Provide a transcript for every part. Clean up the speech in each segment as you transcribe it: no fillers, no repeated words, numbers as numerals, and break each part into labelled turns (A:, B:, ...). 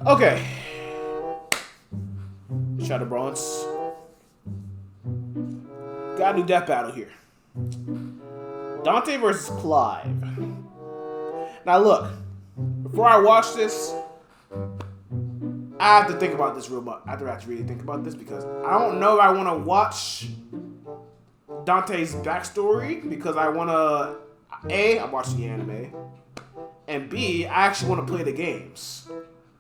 A: Okay. Shadow Bronze. Got a new death battle here. Dante versus Clive. Now look, before I watch this, I have to think about this real much. I have to really think about this because I don't know if I want to watch Dante's backstory because I want to. A, I watched the anime, and B, I actually want to play the games.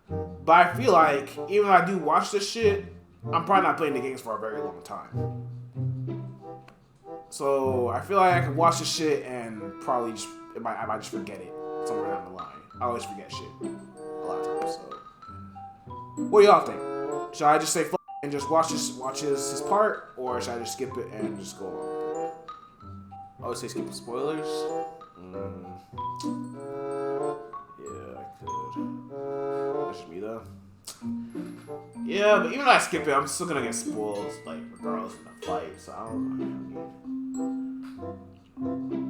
A: But I feel like even if I do watch this shit, I'm probably not playing the games for a very long time. So I feel like I can watch this shit and probably just I might just forget it somewhere down the line. I always forget shit a lot of times. So what do y'all think? Should I just say fuck and just watch his part, or should I just skip it and just go on? I would say skip the spoilers. Yeah, I could. That's just me though. Yeah, but even if I skip it, I'm still gonna get spoiled, like regardless of the fight. So I don't know.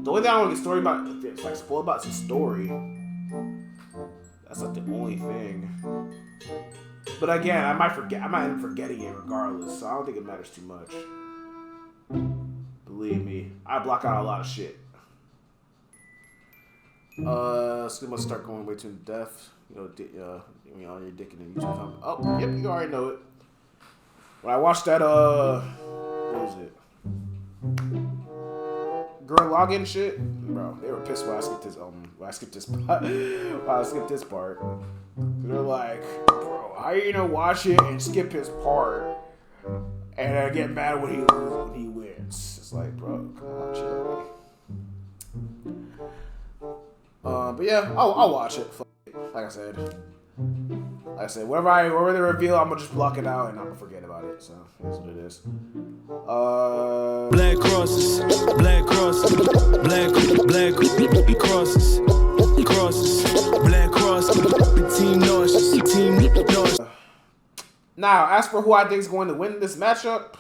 A: The only thing I want to get story about, if it's like spoiled about, is the story. That's like the only thing. But again, I might end up forgetting it regardless. So I don't think it matters too much. Believe me, I block out a lot of shit. So we must start going way too in depth. Your dick in the YouTube comment. Oh, yep, you already know it. When I watched that, what was it? Girl login shit, bro. They were pissed when I skipped this. When I skipped this part. They're like, bro, how you gonna watch it and skip his part and get mad when he wins? It's like, bro, come on, chill. But yeah, I'll watch it. Like I said, wherever they reveal, I'm gonna just block it out and I'm gonna forget about it. So that's what it is.
B: Blackcrosses, Blackcrosses, team nauseous.
A: Now, as for who I think is going to win this matchup,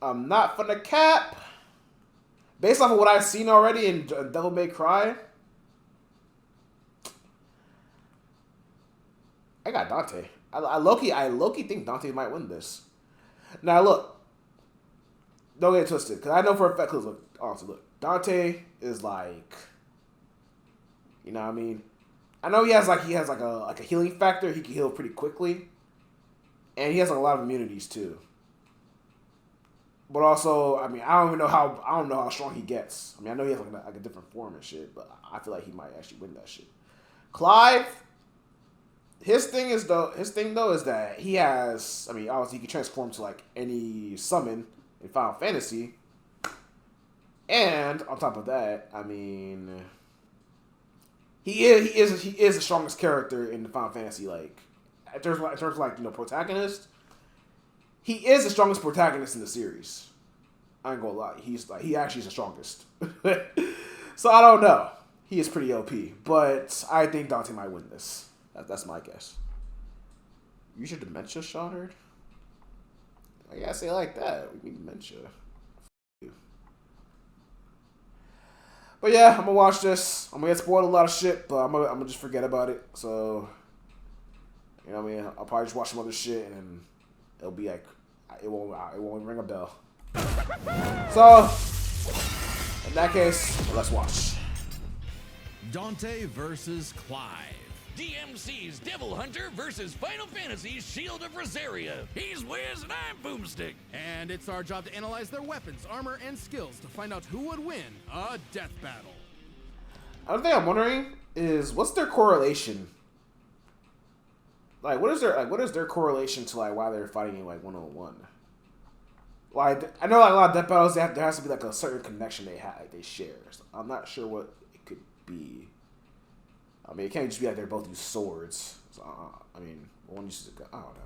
A: I'm not for the cap. Based off of what I've seen already in Devil May Cry, I got Dante. I low-key think Dante might win this. Now look, don't get it twisted, because I know for a fact. Cause look, Dante is like, you know what I mean. I know he has like a healing factor. He can heal pretty quickly, and he has like a lot of immunities too. But also, I mean, I don't know how strong he gets. I mean, I know he has like a different form and shit, but I feel like he might actually win that shit. Clive, his thing though is that he has. I mean, obviously he can transform to like any summon in Final Fantasy, and on top of that, I mean, he is the strongest character in the Final Fantasy. Like in terms of like protagonist. He is the strongest protagonist in the series. I ain't gonna lie. He actually is the strongest. So I don't know. He is pretty OP, but I think Dante might win this. That's my guess. You should dementia, Shonard. I gotta say it like that. We need dementia. But yeah, I'm gonna watch this. I'm gonna get spoiled a lot of shit, but I'm gonna just forget about it. So, you know what I mean? I'll probably just watch some other shit and it'll be like, it won't ring a bell. So, in that case, let's watch.
C: Dante versus Clive.
D: DMC's Devil Hunter versus Final Fantasy's Shield of Rosaria. He's Wiz and I'm Boomstick.
C: And it's our job to analyze their weapons, armor, and skills to find out who would win a death battle.
A: Another thing I'm wondering is, what's their correlation? Like, what is their correlation to like why they're fighting in like 101? Like, I know like a lot of death battles, there has to be like a certain connection they share. So I'm not sure what it could be. I mean, it can't just be like they both use swords. So, I mean, one uses a gun. I don't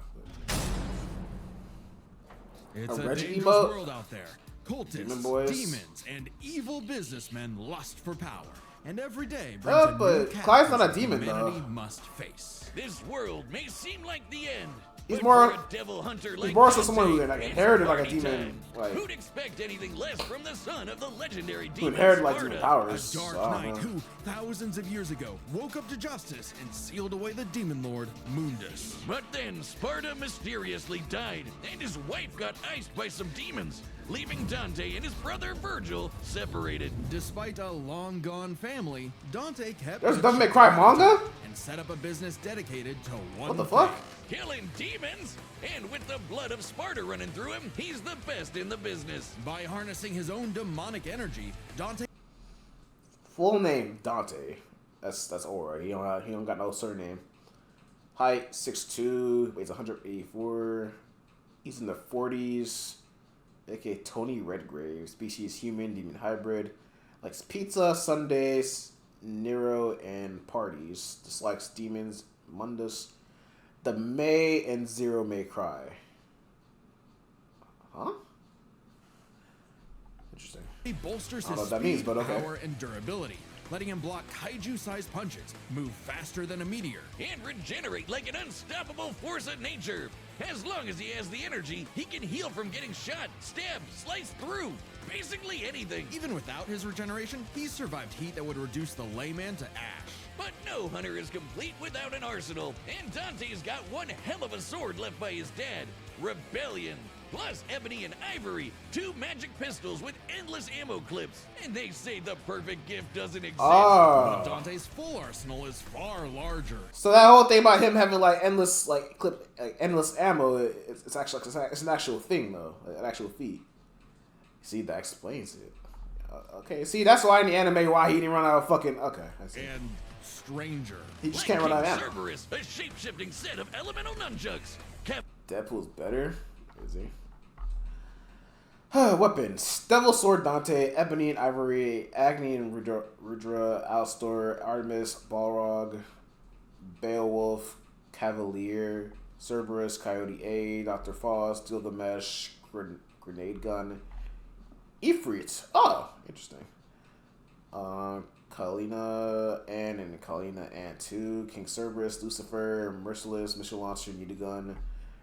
A: know.
C: It's a
A: Reggie
C: dangerous
A: emote?
C: world out there. Cultists,
A: Demon boys.
C: demons, and evil businessmen lust for power. And every day brings
A: But
C: a new
A: Clive's not a
C: cataclysm
A: demon,
C: humanity
A: though.
C: must face.
D: This world may seem like the end,
A: He's
D: But
A: more.
D: for a devil hunter
A: He's
D: like
A: more so
D: Dante,
A: someone who like
D: it's
A: inherited like a
D: party
A: demon.
D: time.
A: Like
D: Who'd expect anything less from the son of the legendary
A: who
D: demon
A: inherited like demon
D: Sparta?
A: powers.
C: A dark
A: So, I don't
C: knight
A: know.
C: who, thousands of years ago, woke up to justice and sealed away the demon lord, Mundus.
D: But then Sparta mysteriously died, and his wife got iced by some demons, leaving Dante and his brother Virgil separated.
C: Despite a long-gone family, Dante kept
A: There's a
C: his
A: Devil May Cry manga?
C: and set up a business dedicated to one
A: What the fuck?
C: thing.
D: Killing demons? And with the blood of Sparta running through him, he's the best in the business.
C: By harnessing his own demonic energy, Dante
A: Full name Dante. That's alright. He don't got no surname. Height 6'2", weighs 184. He's in the 40s. aka Tony Redgrave, species human, demon hybrid. Likes pizza, Sundays, Nero, and parties. Dislikes demons, Mundus. The May and Zero May Cry. Huh? Interesting.
C: He bolsters
A: I don't know
C: his
A: what that means,
C: speed,
A: but okay.
C: power, and durability, letting him block kaiju-sized punches, move faster than a meteor.
D: And regenerate like an unstoppable force of nature. As long as he has the energy, he can heal from getting shot, stabbed, sliced through. Basically anything.
C: Even without his regeneration, he's survived heat that would reduce the layman to ash.
D: But no hunter is complete without an arsenal, and Dante's got one hell of a sword left by his dad, Rebellion. Plus ebony and ivory, 2 magic pistols with endless ammo clips. And they say the perfect gift doesn't exist.
A: Ah.
C: But Dante's full arsenal is far larger.
A: So that whole thing about him having like endless like endless ammo, it's actually it's an actual thing though, an actual feat. See, that explains it. Okay, see, that's why in the anime why he didn't run out of fucking. Okay, I see.
C: And stranger.
A: He just
D: Like
A: can't run out of
D: King
A: ammo.
D: Cerberus, a shape-shifting set of elemental nunchucks.
A: Deadpool's better. Is he? Weapons: Devil Sword Dante, Ebony and Ivory, Agni and Rudra, Alstor, Artemis, Balrog, Beowulf, Cavalier, Cerberus, Coyote A, Dr. Foss, Steel the Mesh, Grenade Gun, Ifrit. Oh, interesting. Kalina and Kalina and 2, King Cerberus, Lucifer, Merciless, Missile Launcher, Need a Gun,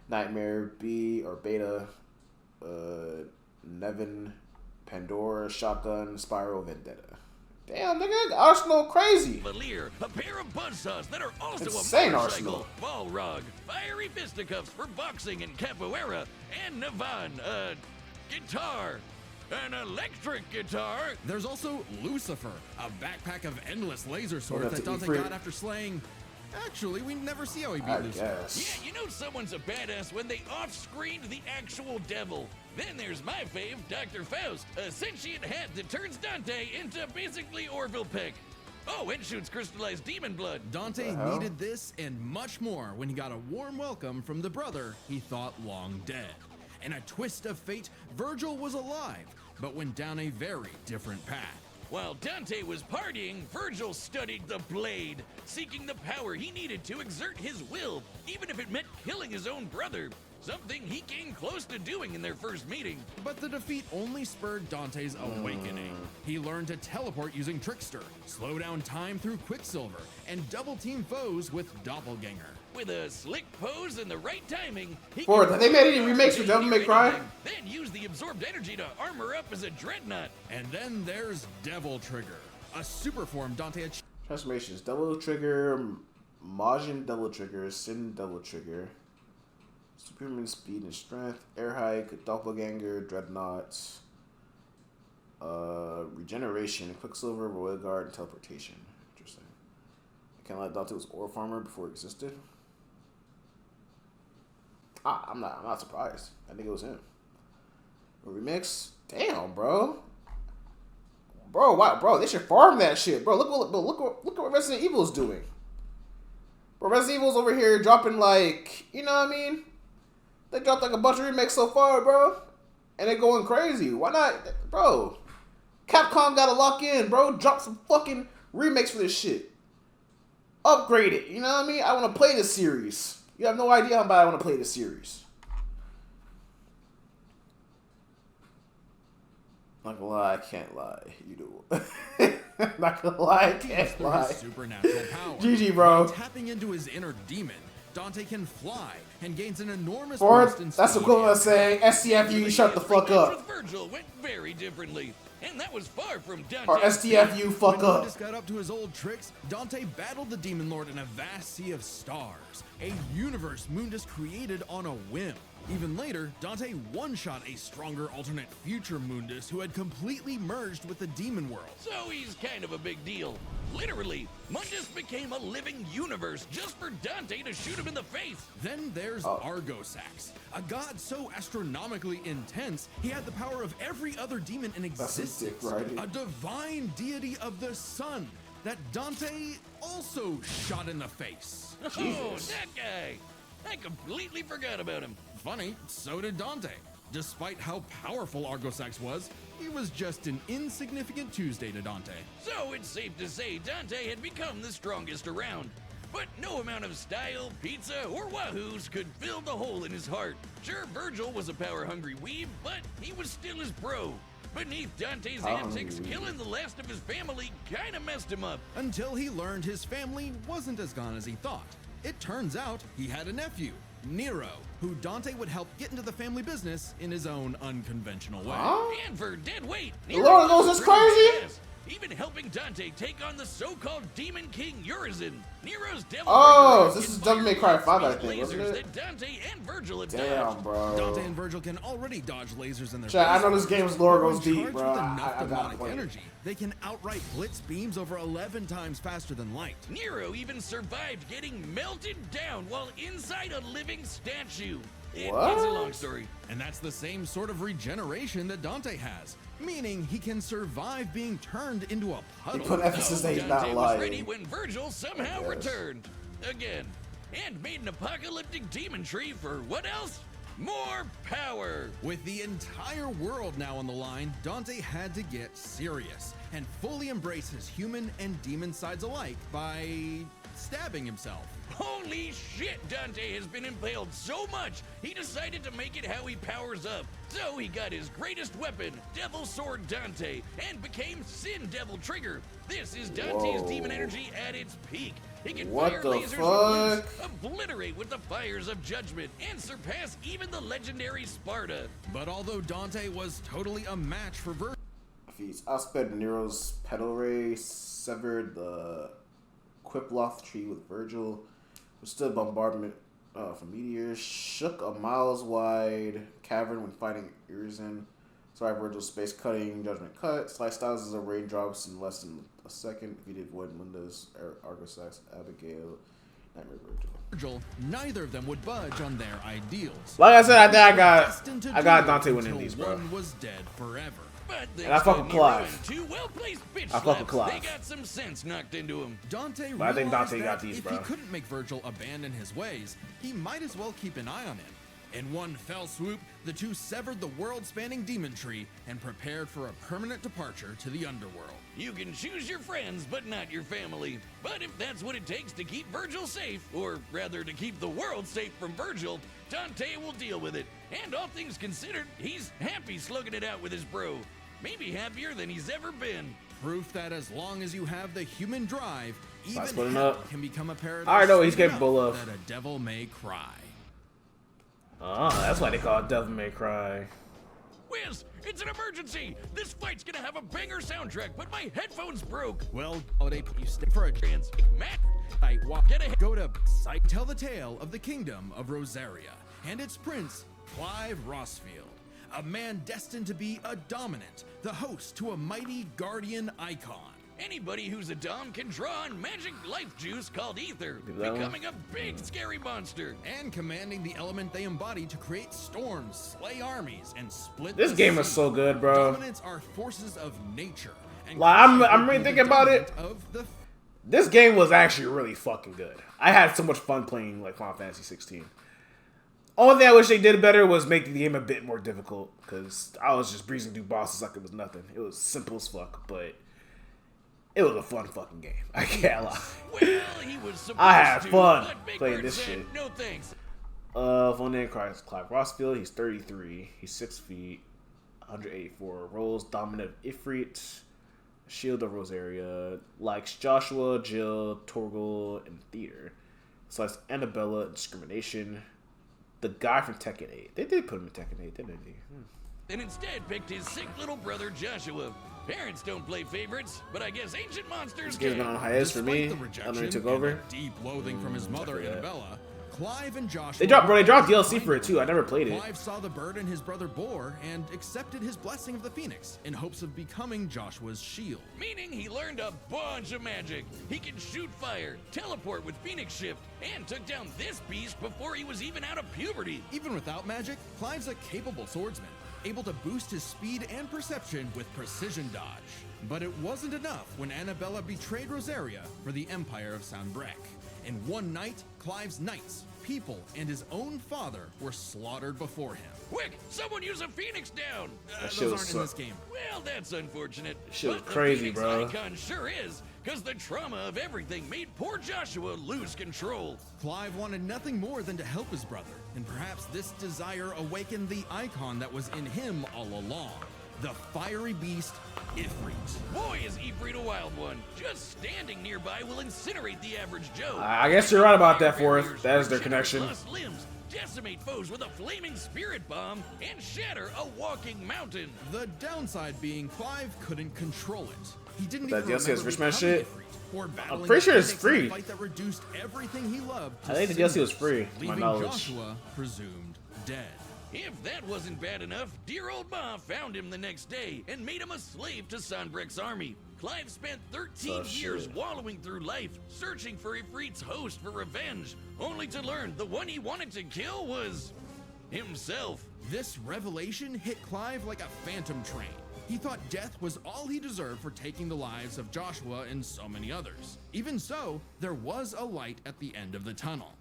A: Nightmare B or Beta, Nevin, Pandora, Shotgun, Spiral, Vendetta. Damn, nigga, Arsenal crazy.
D: Valier, a pair of buzzsaws that are also
A: Insane
D: a
A: arsenal.
D: motorcycle. Balrog, fiery fisticuffs for boxing and capoeira, and Navan, a guitar. An electric guitar.
C: There's also Lucifer, a backpack of endless laser swords
A: that's
C: that Dante
A: Ifrit.
C: got after slaying. Actually, we never see how he beat
A: I
C: Lucifer.
A: guess.
D: Yeah, you know someone's a badass when they off-screened the actual devil. Then there's my fave, Dr. Faust, a sentient hat that turns Dante into basically Orville Peck. Oh, and shoots crystallized demon blood.
C: Dante
A: What the hell?
C: needed this and much more when he got a warm welcome from the brother he thought long dead. In a twist of fate, Virgil was alive, but went down a very different path.
D: While Dante was partying, Virgil studied the blade, seeking the power he needed to exert his will, even if it meant killing his own brother. Something he came close to doing in their first meeting.
C: But the defeat only spurred Dante's awakening. He learned to teleport using Trickster, slow down time through Quicksilver, and double-team foes with Doppelganger.
D: With a slick pose and the right timing, he
A: Ford,
D: could
A: have they made any remakes for Devil May Cry?
D: anything, then use the absorbed energy to armor up as a dreadnought.
C: And then there's Devil Trigger, a super form Dante achieved.
A: Transformations: Double Trigger, Majin Double Trigger, Sin Double Trigger, Superman Speed and Strength, Air Hike, Doppelganger, Dreadnought, Regeneration, Quicksilver, Royal Guard, and Teleportation. Interesting. Kind of like Dante was Ore Farmer before it existed. I'm not surprised. I think it was him. A remix? Damn, bro. Wow, bro, they should farm that shit, bro. Look what Resident Evil's doing. Bro, Resident Evil's over here dropping like, you know what I mean? They dropped like a bunch of remakes so far, bro, and they're going crazy. Why not, bro? Capcom gotta lock in, bro. Drop some fucking remakes for this shit. Upgrade it. You know what I mean? I want to play this series. You have no idea how bad I want to play this series. Not gonna lie, I can't lie. You do. Not gonna lie, I can't
C: through
A: lie.
C: his supernatural power.
A: GG, bro.
C: Tapping into his inner demon, Dante can fly and gains an enormous
A: Or
C: boost in
A: that's
C: speed
A: equivalent of
C: and
A: saying STFU, shut the fuck
D: With
A: up.
D: Virgil went very differently, and that was far from Dante.
A: Or STFU, fuck
C: when
A: up.
C: Mundus got up to his old tricks, Dante battled the Demon Lord in a vast sea of stars, a universe Mundus created on a whim. Even later, Dante one-shot a stronger alternate future Mundus who had completely merged with the demon world.
D: So he's kind of a big deal. Literally, Mundus became a living universe just for Dante to shoot him in the face.
C: Then there's Argosax, a god so astronomically intense, he had the power of every other demon in
A: That's some dick
C: existence.
A: riding.
C: A divine deity of the sun that Dante also shot in the face.
D: Oh,
A: Jesus.
D: that guy. I completely forgot about him.
C: Funny, so did Dante. Despite how powerful Argosax was, he was just an insignificant Tuesday to Dante.
D: So it's safe to say Dante had become the strongest around. But no amount of style, pizza, or wahoos could fill the hole in his heart. Sure, Virgil was a power-hungry weeb, but he was still his bro. Beneath Dante's antics, killing the last of his family kinda messed him up.
C: Until he learned his family wasn't as gone as he thought. It turns out he had a nephew, Nero, who Dante would help get into the family business in his own unconventional way.
D: And for dead weight,
A: Lord knows it's crazy?
D: even helping Dante take on the so-called Demon King Urizen. Nero's devil.
A: Oh,
D: breaker
A: this is
D: inspired
A: Devil May Cry 5, I
D: speed
A: think, wasn't
D: lasers
A: it?
D: that Dante and Virgil had
A: Damn,
D: dodged.
A: bro.
C: Dante and Virgil can already dodge lasers in their
A: Chat, I know
C: faces,
A: this game's lore
C: but when
A: goes deep,
C: charged
A: bro.
C: with enough
A: I gotta
C: demonic
A: play it.
C: energy, they can outright blitz beams over 11 times faster than light.
D: Nero even survived getting melted down while inside a living statue. It's a
A: What?
D: long story.
C: And that's the same sort of regeneration that Dante has, meaning he can survive being turned into a
A: He
C: puddle.
A: put emphasis that he's
D: Dante
A: not
D: was ready
A: lying.
D: when Virgil somehow
A: Yes.
D: returned. Again. And made an apocalyptic demon tree for what else? More power!
C: With the entire world now on the line, Dante had to get serious and fully embrace his human and demon sides alike by stabbing himself.
D: Holy shit, Dante has been impaled so much, he decided to make it how he powers up. So he got his greatest weapon, Devil Sword Dante, and became Sin Devil Trigger. This is Dante's
A: Whoa.
D: demon energy at its peak. He can
A: What
D: fire
A: the
D: lasers
A: fuck?
D: with loose, obliterate with the fires of judgment, and surpass even the legendary Sparta.
C: But although Dante was totally a match for Virgil,
A: He's outsped Nero's pedal ray, severed the Quiploth tree with Virgil, withstood bombardment from meteors, shook a miles-wide cavern when fighting Urizen, survived Virgil's space cutting, judgment cut, sliced thousands of raindrops in less than a second, defeated Void Mundus, Argosax, Abigail, Nightmare Virgil.
C: neither of them would budge on their ideals.
A: Like I said, I think
C: Destined to
A: I got
C: do
A: Dante
C: it
A: winning
C: until
A: these, bro.
C: one was dead forever.
D: But
A: And I fuck with Clive.
D: and two well-placed bitch
A: I fuck with
D: slaps,
A: Clive.
D: they got some sense knocked into him.
C: Dante
A: But I think
C: realized
A: Dante got
C: that
A: these,
C: if
A: bro.
C: he couldn't make Virgil abandon his ways, he might as well keep an eye on him. In one fell swoop, the two severed the world-spanning demon tree and prepared for a permanent departure to the underworld.
D: You can choose your friends, but not your family. But if that's what it takes to keep Virgil safe, or rather to keep the world safe from Virgil, Dante will deal with it. And all things considered, he's happy slugging it out with his bro. Maybe happier than he's ever been.
C: Proof that as long as you have the human drive, even
A: splitting
C: hell
A: up.
C: can become a paradise.
A: I already know what he's
C: big
A: capable
C: enough
A: of.
C: That a devil may cry.
A: That's why they call it Devil May Cry.
D: Whiz, it's an emergency! This fight's gonna have a banger soundtrack, but my headphones broke!
C: Well, holiday, you stick for a chance.
D: Matt,
C: I walk. Go to site. Tell the tale of the kingdom of Rosaria and its prince, Clive Rossfield, a man destined to be a dominant, the host to a mighty guardian icon.
D: anybody who's a dom can draw on magic life juice called ether,
A: that one?
D: becoming a big scary monster.
C: And commanding the element they embody to create storms, slay armies, and split
A: This
C: the
A: game is
C: sea.
A: so good, bro.
C: Dominants are forces of nature. And
A: Like, I'm
C: Clive
A: really
C: would be the
A: thinking about it.
C: dominant Of the
A: This game was actually really fucking good. I had so much fun playing like Final Fantasy 16. Only thing I wish they did better was make the game a bit more difficult, because I was just breezing through bosses like it was nothing. It was simple as fuck, but it was a fun fucking game. I can't lie.
D: Well, he was supposed
A: I had
D: to,
A: fun
D: but Big
A: playing
D: Bird
A: this
D: said,
A: shit.
D: no thanks.
A: Full name Clive Rossfield. He's 33. He's 6 feet, 184. Rolls dominant Ifrit. Shield of Rosaria. Likes Joshua, Jill, Torgal, and Theater. Selects Annabella, Discrimination. The guy from Tekken 8. They did put him in Tekken 8, didn't they?
D: And instead picked his sick little brother Joshua. Parents don't play favorites, but I guess ancient monsters
A: This game's
D: can.
A: been on hiatus for me.
C: Despite the rejection
A: Unreal took
C: and
A: over.
C: the deep loathing from his mother,
A: forgot.
C: Annabella, Clive and Joshua...
A: They dropped DLC for it too. I never played it.
C: Clive saw the burden his brother bore and accepted his blessing of the Phoenix in hopes of becoming Joshua's shield.
D: Meaning he learned a bunch of magic. He can shoot fire, teleport with Phoenix Shift, and took down this beast before he was even out of puberty.
C: Even without magic, Clive's a capable swordsman, able to boost his speed and perception with precision dodge. But it wasn't enough when Annabella betrayed Rosaria for the Empire of Sanbreque. In one night, Clive's knights, people, and his own father were slaughtered before him.
D: Quick, someone use a Phoenix down!
A: That shit
C: Those
A: was
C: aren't in
A: so-
C: this game.
D: Well, that's unfortunate.
A: Shit was
D: But the
A: crazy,
D: Phoenix
A: bro.
D: icon sure is, because the trauma of everything made poor Joshua lose control.
C: Clive wanted nothing more than to help his brother, and perhaps this desire awakened the icon that was in him all along. The fiery beast, Ifrit.
D: Boy, is Ifrit a wild one. Just standing nearby will incinerate the average Joe.
A: I guess you're right about that,
D: Barriers
A: Forth. That is their
D: regenerate
A: connection.
D: lost limbs, decimate foes with a flaming spirit bomb, and shatter a walking mountain.
C: The downside being Clive couldn't control it. He didn't
A: That
C: even
A: DLC has
C: remember
A: Richman
C: becoming
A: shit?
C: Ifrit, or battling
A: pretty sure
C: the
A: it's
C: Phoenix in a
A: free.
C: fight that reduced everything he loved to
A: I think the DLC was
C: cinders,
A: free, to my
C: leaving
A: knowledge.
C: Joshua presumed dead.
D: If that wasn't bad enough, dear old Ma found him the next day and made him a slave to Sanbreque's army. Clive spent 13
A: Oh,
D: years
A: shit.
D: wallowing through life, searching for Ifrit's host for revenge, only to learn the one he wanted to kill was himself.
C: This revelation hit Clive like a phantom train. He thought death was all he deserved for taking the lives of Joshua and so many others. Even so, there was a light at the end of the tunnel.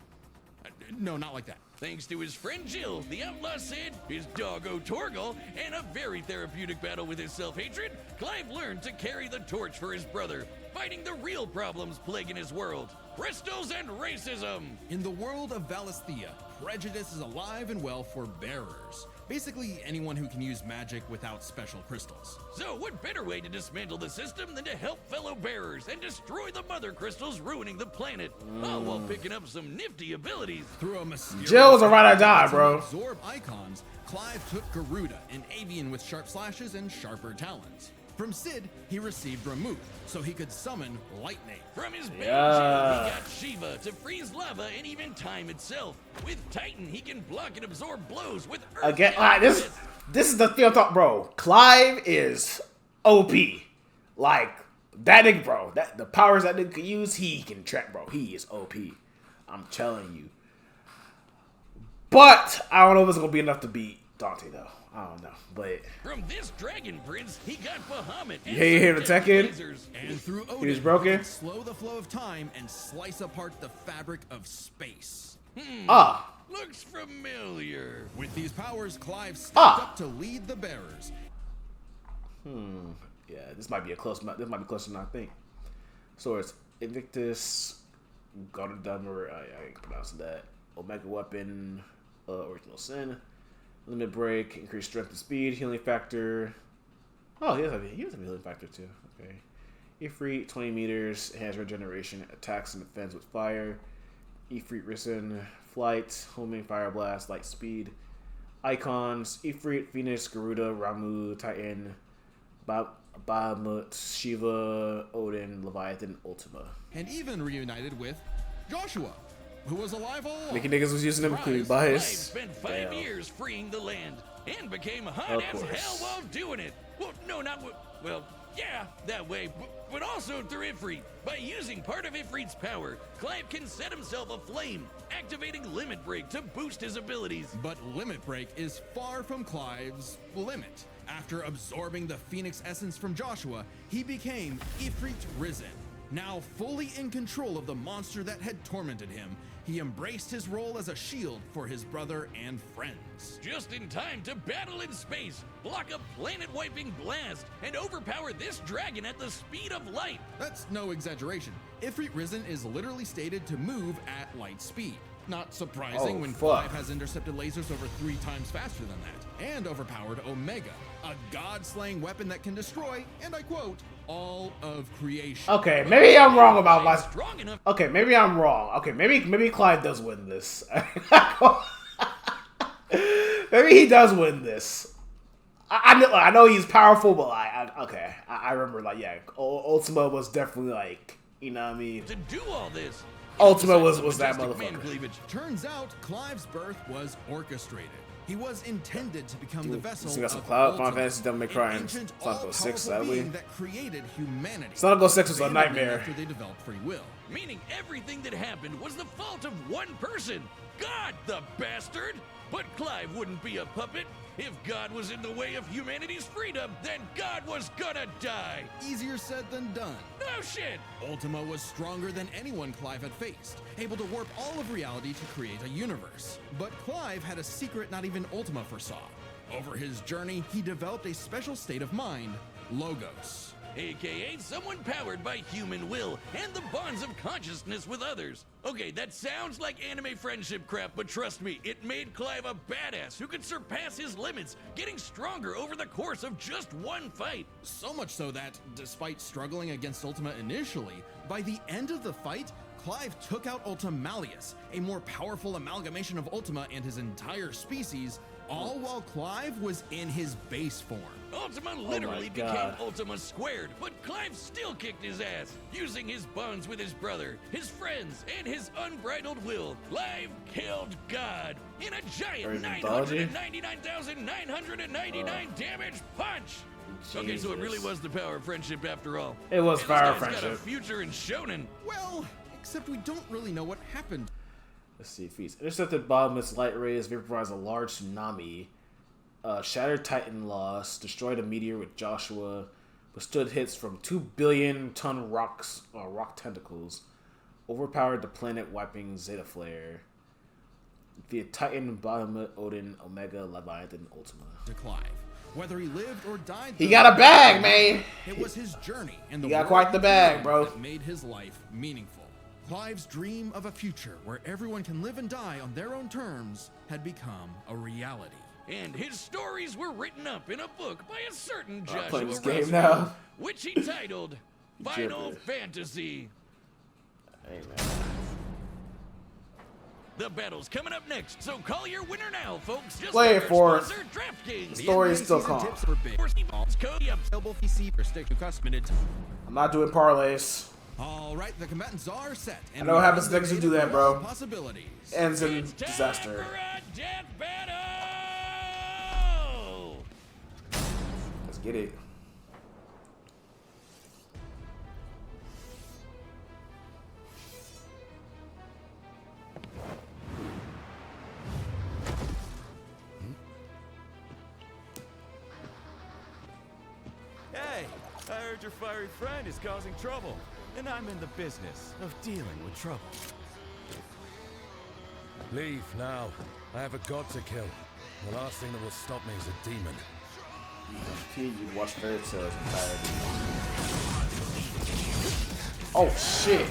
C: No, not like that.
D: Thanks to his friend Jill, the outlaw Sid, his doggo Torgal, and a very therapeutic battle with his self-hatred, Clive learned to carry the torch for his brother, fighting the real problems plaguing his world: crystals and racism.
C: In the world of Valisthea, prejudice is alive and well for bearers. Basically, anyone who can use magic without special crystals.
D: So what better way to dismantle the system than to help fellow bearers and destroy the mother crystals ruining the planet, all while picking up some nifty abilities.
C: Through a mysterious
A: Jill's a ride or die,
C: to
A: bro.
C: absorb icons, Clive took Garuda, an avian with sharp slashes and sharper talons. From Sid, he received Ramuth, so he could summon lightning.
D: From his
A: Yeah.
D: Jill, he got Shiva to freeze lava and even time itself. With Titan, he can block and absorb blows with Earth.
A: Again, this is the thing I'm talking, bro. Clive is OP. Like that nigga, bro. That the powers that nigga could use, he can track, bro. He is OP. I'm telling you. But I don't know if it's gonna be enough to beat Dante though. I don't know, but
D: From this dragon prince, he got Bahamut. And
A: Yeah, you hear
D: some
A: the
D: deadly
A: Tekken?
D: lasers.
C: And through Odin,
A: he was broken.
C: he could slow the flow of time and slice apart the fabric of space.
D: Looks familiar.
C: With these powers, Clive stepped
A: Ah.
C: up to lead the bearers.
A: Yeah, this might be closer than I think. So it's Invictus, God of Dumber, I ain't pronouncing that. Omega Weapon, Original Sin, Limit Break, increased strength and speed, healing factor. Oh, he has a healing factor too. Okay. Ifrit, 20 meters, has regeneration, attacks and defends with fire. Ifrit Risen, flight, homing, fire blast, light speed. Icons: Ifrit, Phoenix, Garuda, Ramu, Titan, Bahamut, Shiva, Odin, Leviathan, Ultima.
C: And even reunited with Joshua, who was alive all along.
A: Mickey niggas was using them
C: Surprise.
A: by
D: Clive
A: his.
D: spent 5
A: Damn.
D: years freeing the land and became hot
A: Of
D: as
A: course.
D: hell while doing it. Well, no, not well, yeah, that way, but also through Ifrit. By using part of Ifrit's power, Clive can set himself aflame, activating Limit Break to boost his abilities.
C: But Limit Break is far from Clive's limit. After absorbing the Phoenix essence from Joshua, he became Ifrit Risen. Now fully in control of the monster that had tormented him, he embraced his role as a shield for his brother and friends.
D: Just in time to battle in space, block a planet-wiping blast, and overpower this dragon at the speed of light.
C: That's no exaggeration. Ifrit Risen is literally stated to move at light speed. Not surprising
A: Oh,
C: when
A: fuck.
C: Clive has intercepted lasers over 3 times faster than that. And overpowered Omega, a god-slaying weapon that can destroy, and I quote, all of creation.
A: Okay, maybe I'm wrong about my.
D: Strong enough.
A: Okay, maybe I'm wrong. Okay, maybe Clive does win this. Maybe he does win this. I know he's powerful, but I remember like yeah, Ultima was definitely like, you know what I mean.
D: To do all this.
A: Ultima was that
D: Majestic man
A: motherfucker.
D: cleavage.
C: Turns out Clive's birth was orchestrated. He was intended to become the vessel
A: So we got some
C: of
A: Final
C: Ultima,
A: Fantasy Devil May Cry
C: an
A: and
C: ancient,
A: Sonic 06,
C: all-powerful
A: sadly.
C: being that created humanity.
A: Sonic 06 was a
C: Abandoned them
A: nightmare.
C: After they developed free will.
D: Meaning everything that happened was the fault of one person. God, the bastard! But Clive wouldn't be a puppet. If God was in the way of humanity's freedom, then God was gonna die.
C: Easier said than done.
D: No shit!
C: Ultima was stronger than anyone Clive had faced, able to warp all of reality to create a universe. But Clive had a secret not even Ultima foresaw. Over his journey, he developed a special state of mind, Logos.
D: AKA someone powered by human will and the bonds of consciousness with others. Okay, that sounds like anime friendship crap, but trust me, it made Clive a badass who could surpass his limits, getting stronger over the course of just one fight.
C: So much so that, despite struggling against Ultima initially, by the end of the fight, Clive took out Ultimalius, a more powerful amalgamation of Ultima and his entire species, all while Clive was in his base form.
D: Ultima literally became
A: God.
D: Ultima squared, but Clive still kicked his ass, using his bonds with his brother, his friends, and his unbridled will. Clive killed God in a giant 999,999 damage punch. Okay, so it really was the power of friendship after all.
A: It was
D: And this
A: power of
D: guy's got a
A: friendship.
D: future in shonen.
C: Well, except we don't really know what happened.
A: Let's see, feats. Intercepted bottomless light rays, vaporized a large tsunami, shattered Titan loss, destroyed a meteor with Joshua, withstood hits from 2 billion ton rock tentacles, overpowered the planet, wiping Zeta Flare, via Titan, Bahamut, Odin, Omega, Leviathan, Ultima.
C: To Clive. Whether he lived or died,
A: He got a bag, man.
C: It was his journey and the
A: He got
C: world
A: quite the bag, bro.
C: that made his life meaningful. Clive's dream of a future where everyone can live and die on their own terms had become a reality.
D: And his stories were written up in a book by a certain
A: I'm
D: Joshua
A: playing this game
D: Russell,
A: now.
D: which he titled Final
A: Jibbers.
D: Fantasy.
A: Hey, man.
D: The battle's coming up next, so call your winner now, folks. Just
A: Play
D: like
A: it
D: our
A: for us.
D: sponsor, DraftKings.
A: The story is still
C: Season
A: calm.
C: tips for big.
D: Cody up.
C: Available PC for stick to custom.
A: I'm not doing parlays.
C: All right, the combatants are set.
A: I know what happens to niggas who do that, bro.
C: Possibilities.
A: Ends in
D: It's time
A: disaster.
D: for a death battle!
A: Let's get it.
E: Hey, I heard your fiery friend is causing trouble, and I'm in the business of dealing with trouble.
F: Leave now. I have a god to kill. The last thing that will stop me is a demon.
A: You'd watch Fairy Tales entirely. Oh shit!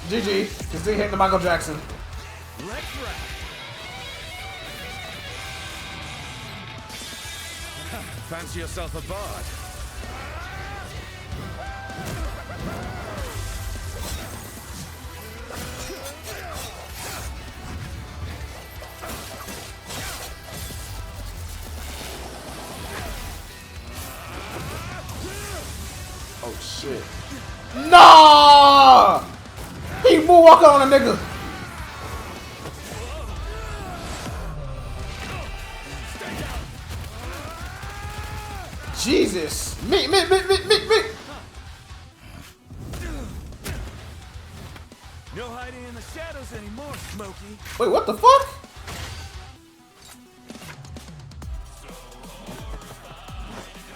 A: GG, because they hitting the Michael Jackson.
E: Let's rock.
F: Fancy yourself a bard?
A: Oh shit. Nah! He moonwalking on a nigga. Jesus. Me.
E: No hiding in the shadows anymore, Smokey.
A: Wait, what the fuck?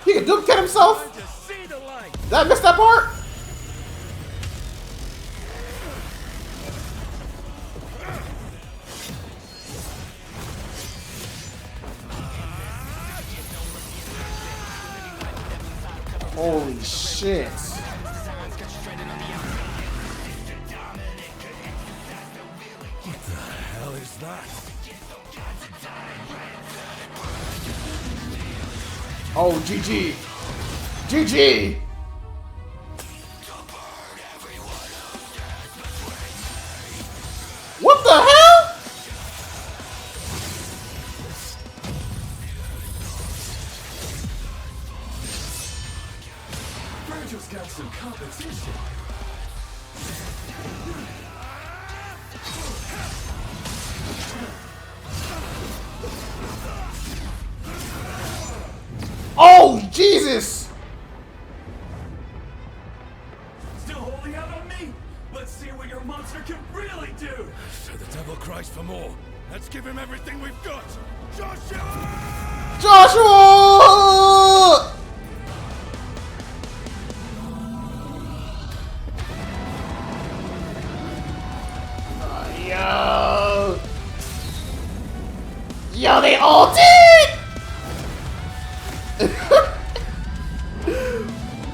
A: He can duplicate himself?
E: Time to see the light.
A: Did I miss that part?
F: What's that?
A: Oh, GG. GG. What the hell?
E: Virgil's got some competition.
A: Oh, Jesus.
E: Still holding out on me? Let's see what your monster can really do.
F: So the devil cries for more. Let's give him everything we've got. Joshua!
A: Joshua! Yo. Yo, they all did!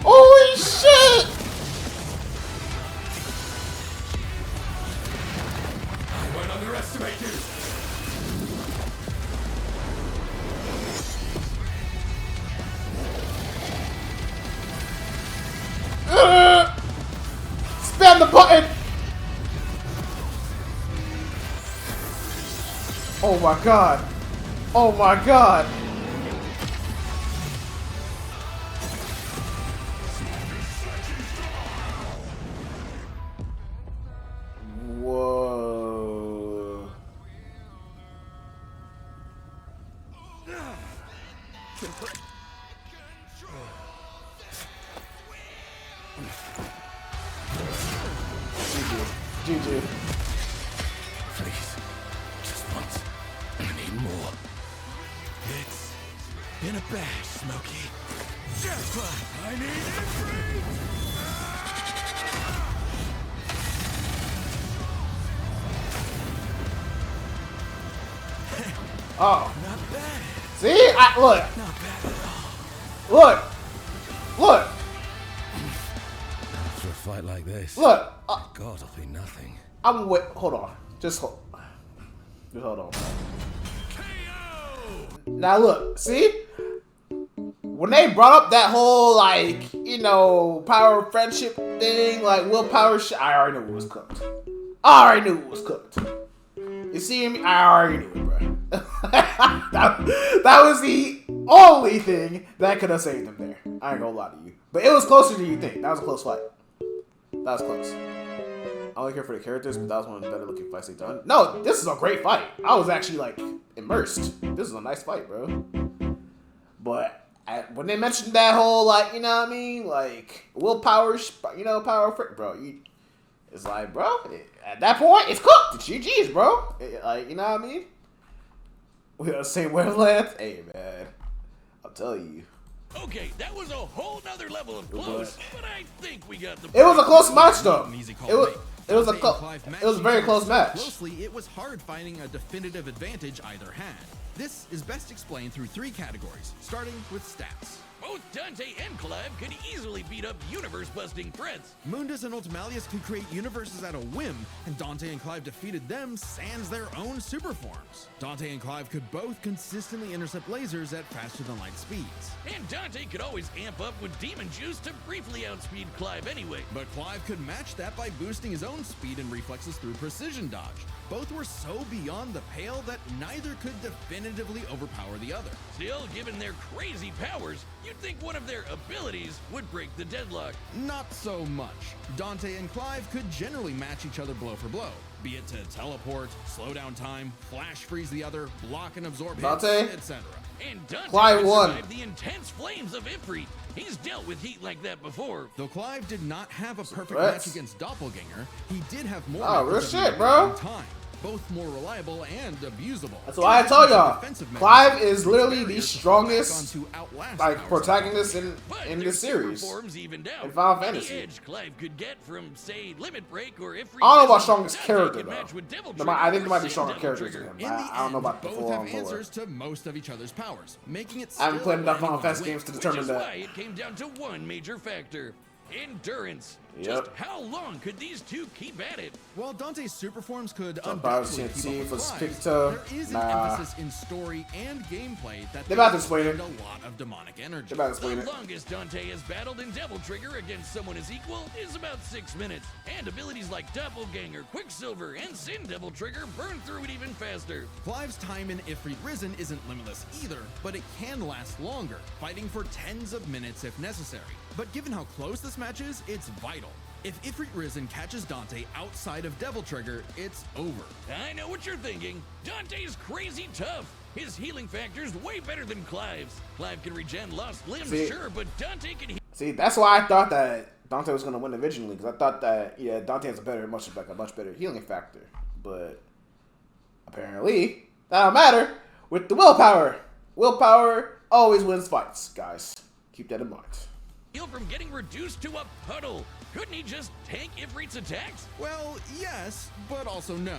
A: Holy shit!
E: I won't underestimate you.
A: Spam the button! Oh my god. Oh my god. Whoa. GG.
F: Please. Just once. I need more.
E: It's been a bash, Smokey. I need it.
A: Oh.
E: Not bad.
A: See? Look.
E: Not bad at all.
A: Look. Look.
F: After a fight like this,
A: Look.
F: God, it'll be nothing.
A: I'm wait. Hold on. Just hold on. Now look. See? When they brought up that whole, like, you know, power of friendship thing, like willpower shit, I already knew it was cooked. You see me? I already knew it, bro. that was the only thing that could have saved him there. I ain't gonna lie to you. But it was closer than you think. That was a close fight. That was close. I only care for the characters, but that was one of the better looking fights they've done. No, this is a great fight. I was actually, like, immersed. This is a nice fight, bro. But when they mentioned that whole, like, you know what I mean? Like, willpower, you know, power, bro, it's like, bro, at that point, it's cooked. It's GG's, bro. Like, you know what I mean? We on the same wavelength. Hey, man. I'll tell you.
D: Okay, that was a whole nother level of close, but I think we got the.
A: It was a close match, though.
C: An easy call
A: It was.
C: to make.
A: It was a
C: Dante and Clive
A: it was a very
C: matching
A: close match.
C: Closely, it was hard finding a definitive advantage either had. This is best explained through three categories, starting with stats.
D: Both Dante and Clive could easily beat up universe-busting threats.
C: Mundus and Ultimalius could create universes at a whim, and Dante and Clive defeated them sans their own super forms. Dante and Clive could both consistently intercept lasers at faster-than-light speeds.
D: And Dante could always amp up with demon juice to briefly outspeed Clive anyway.
C: But Clive could match that by boosting his own speed and reflexes through precision dodge. Both were so beyond the pale that neither could definitively overpower the other.
D: Still, given their crazy powers, you'd think one of their abilities would break the deadlock.
C: Not so much. Dante and Clive could generally match each other blow for blow, be it to teleport, slow down time, flash freeze the other, block and absorb
A: Dante?
C: hits, etc.
D: And Dante
A: Clive
D: could
A: won.
D: survive the intense flames of Ifrit. He's dealt with heat like that before.
C: Though Clive did not have a perfect
A: Threats.
C: match against Doppelganger, he did have more
A: Oh, real
C: methods of
A: shit,
C: manipulating
A: bro.
C: time, both more reliable and abusable.
A: That's why I told y'all.
C: Defensive
A: Clive
C: measures,
A: is literally the
C: barriers to
A: strongest,
C: fall back onto outlast
A: like,
C: powers.
A: protagonist
D: But
A: in
D: their
A: this series.
D: super forms evened out.
A: In Final
D: Any
A: Fantasy.
D: edge Clive could get from, say, Limit Break or Ifrit.
A: I don't know about
D: Vision,
A: strongest
D: Dante
A: character,
D: could match
A: though.
D: with Devil
A: There might- I think
D: Trigger
A: there might be
D: or
A: stronger
D: Devil
A: characters
D: Trigger.
A: than him.
C: In the
A: I don't know
C: end,
A: about the
C: both
A: full
C: have
A: on lore.
C: answers to most of each other's powers, making it
A: I haven't
C: still
A: played enough
C: a
A: Final
C: bang
A: Fantasy
C: win.
A: games to
D: Which
A: determine
D: is
A: that.
D: why it came down to one major factor. endurance.
A: Yep.
D: Just how long could these two keep at it?
C: While Dante's super forms could
A: So
C: undoubtedly
A: CNC
C: keep up
A: for
C: with Clive's,
A: Picto.
C: there is
A: Nah.
C: an emphasis in story and gameplay that
A: They about to
C: does
A: explain
C: spend
A: it.
C: a lot of demonic energy.
A: They're about to explain
D: The
A: it.
D: longest Dante has battled in Devil Trigger against someone his equal is about 6 minutes, and abilities like Doppelganger, Quicksilver, and Sin Devil Trigger burn through it even faster.
C: Clive's time in Ifrit Risen isn't limitless either, but it can last longer, fighting for tens of minutes if necessary. But given how close this match is, it's vital. If Ifrit Risen catches Dante outside of Devil Trigger, it's over.
D: I know what you're thinking. Dante's crazy tough. His healing factor's way better than Clive's. Clive can regen lost limbs,
A: See-
D: sure, but Dante can heal.
A: See, that's why I thought that Dante was gonna win originally, because I thought that Dante has a much better healing factor, but apparently that don't matter with the willpower. Willpower always wins fights, guys. Keep that in mind.
D: Heal from getting reduced to a puddle. Couldn't he just tank Ifrit's attacks?
C: Well, yes, but also no.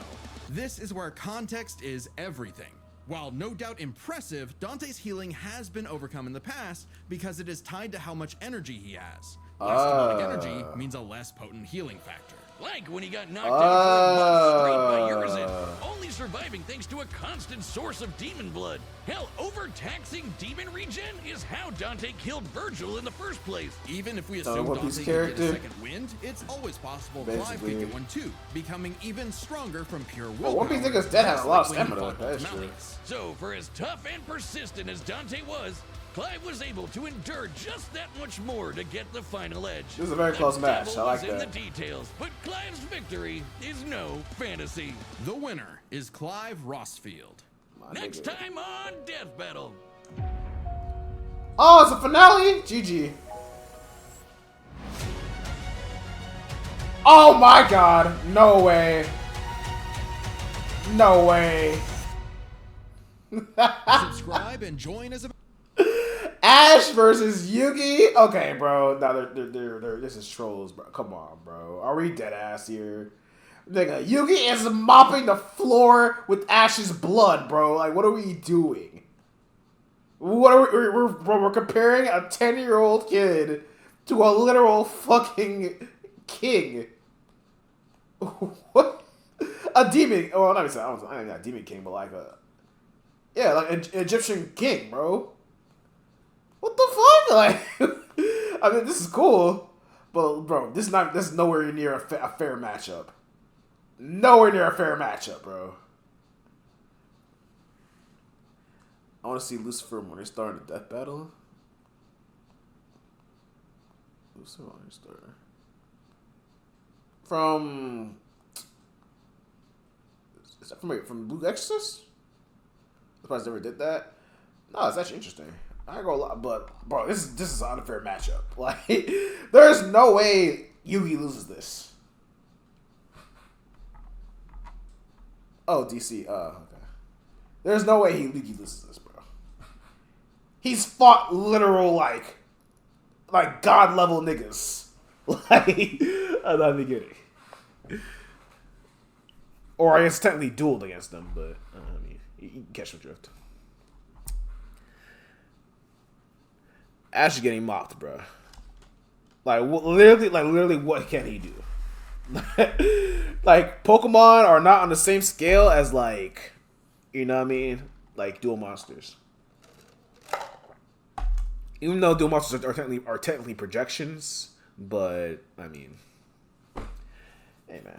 C: This is where context is everything. While no doubt impressive, Dante's healing has been overcome in the past because it is tied to how much energy he has. Less demonic energy means a less potent healing factor.
D: Like when he got knocked out for a month straight by Urizen, only surviving thanks to a constant source of demon blood. Hell, overtaxing demon regen is how Dante killed Virgil in the first place.
C: Even if we
A: So
C: assume
A: One
C: Dante
A: Piece
C: can get a
A: character?
C: second wind, it's always possible Clive
A: Basically.
C: could get one too, becoming even stronger from pure
A: Oh,
C: willpower.
A: One Piece niggas dead has a lot of
C: just like when he
A: stamina.
C: fought
A: That is
C: those
A: true.
C: Malleus.
D: So, for as tough and persistent as Dante was, Clive was able to endure just that much more to get the final edge.
A: This is a very
D: The
A: close match.
D: devil
A: I like
D: was in
A: that.
D: the details, but Clive's victory is no fantasy.
C: The winner is Clive Rossfield.
A: My
D: Next
A: nigga.
D: time on Death Battle.
A: Oh, it's a finale? GG. Oh my god. No way. No way.
C: Subscribe and join as a
A: Ash versus Yugi? Okay, bro. No, this is trolls, bro. Come on, bro. Are we dead ass here? Nigga, Yugi is mopping the floor with Ash's blood, bro. Like, what are we doing? What are we're comparing a 10-year-old kid to a literal fucking king. What? A demon. Well, not even, I don't know, not a demon king, but like like an Egyptian king, bro. What the fuck? Like, I mean, this is cool, but bro, this is nowhere near a fair matchup. Nowhere near a fair matchup, bro. I want to see Lucifer when they start a death battle. Lucifer when they start. Is that from Blue Exorcist? I'm surprised they never did that. No, it's actually interesting. I ain't gonna lie, but bro, this is an unfair matchup. Like, there's no way Yugi loses this. Oh, DC. Okay. There's no way Yugi loses this, bro. He's fought literal like god level niggas. Like, I'm not even kidding. Or I guess technically dueled against them, but I mean, you catch my drift. Ash is getting mocked, bro. Like literally, what can he do? Like, Pokemon are not on the same scale as, like, you know what I mean, like dual monsters. Even though dual monsters are technically projections, but I mean, hey man.